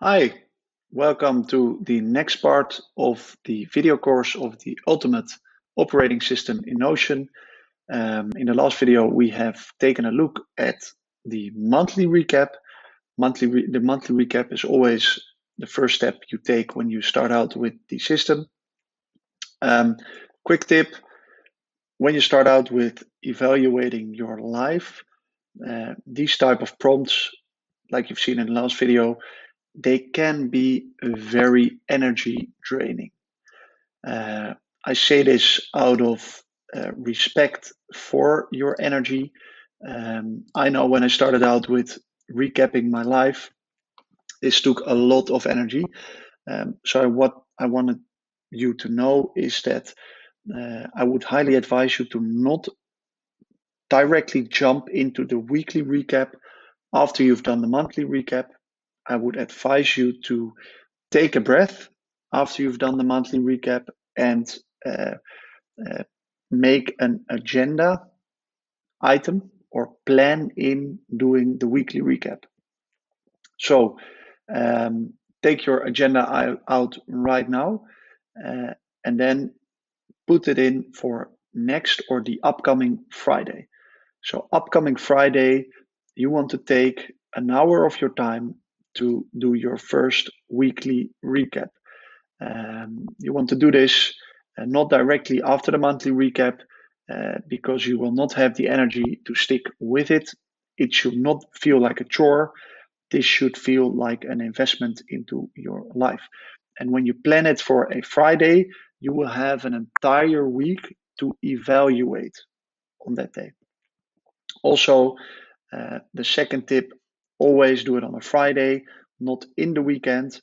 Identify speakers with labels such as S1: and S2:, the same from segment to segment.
S1: Hi, welcome to the next part of the video course of the Ultimate Operating System in Notion. In the last video, we have taken a look at the monthly recap. The monthly recap is always the first step you take when you start out with the system. Quick tip, when you start out with evaluating your life, these type of prompts, like you've seen in the last video, they can be very energy draining. I say this out of respect for your energy. I know when I started out with recapping my life, this took a lot of energy. So what I wanted you to know is that I would highly advise you to not directly jump into the weekly recap after you've done the monthly recap. I would advise you to take a breath after you've done the monthly recap and uh, make an agenda item or plan in doing the weekly recap. So take your agenda out right now and then put it in for next or the upcoming Friday. So upcoming Friday, you want to take an hour of your time to do your first weekly recap. You want to do this not directly after the monthly recap because you will not have the energy to stick with it. It should not feel like a chore. This should feel like an investment into your life. And when you plan it for a Friday, you will have an entire week to evaluate on that day. Also, the second tip, always do it on a Friday, not in the weekend.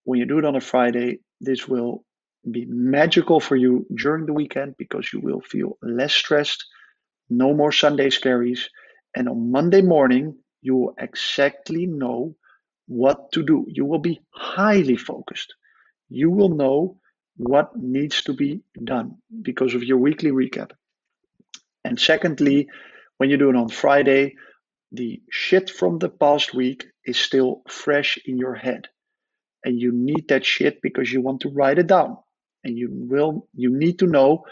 S1: When you do it on a Friday, this will be magical for you during the weekend because you will feel less stressed, no more Sunday scaries, and on Monday morning, you will exactly know what to do. You will be highly focused. You will know what needs to be done because of your weekly recap. And secondly, when you do it on Friday, the shit from the past week is still fresh in your head. And you need that shit because you want to write it down. And you need to know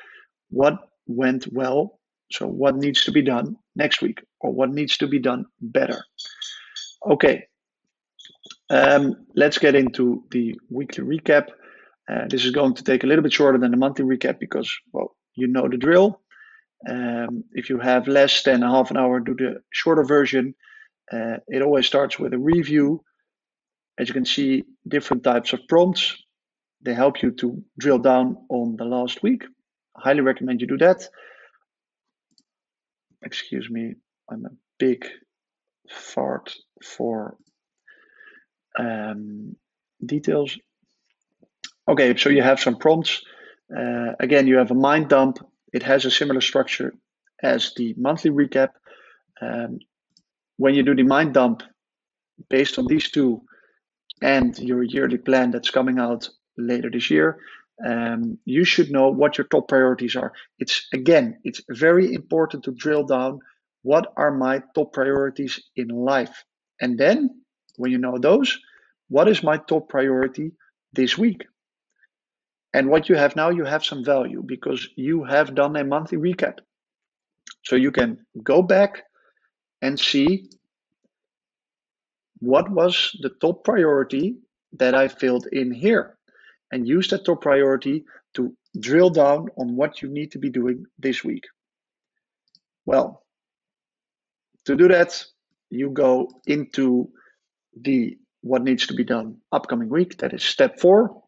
S1: what went well. So what needs to be done next week or what needs to be done better. Okay, let's get into the weekly recap. This is going to take a little bit shorter than the monthly recap because, well, you know the drill. If you have less than a half an hour, do the shorter version. It always starts with a review. As you can see, different types of prompts. They help you to drill down on the last week. I highly recommend you do that. Excuse me, I'm a big fart for details. Okay, so you have some prompts. Again, you have a mind dump. It has a similar structure as the monthly recap. When you do the mind dump, based on these two and your yearly plan that's coming out later this year, you should know what your top priorities are. It's very important to drill down what are my top priorities in life. And then when you know those, what is my top priority this week? And what you have now, you have some value because you have done a monthly recap. So you can go back and see what was the top priority that I filled in here and use that top priority to drill down on what you need to be doing this week. Well, to do that, you go into the what needs to be done upcoming week. That is step 4.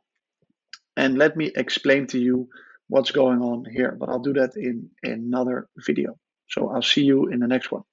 S1: And let me explain to you what's going on here, but I'll do that in another video. So I'll see you in the next one.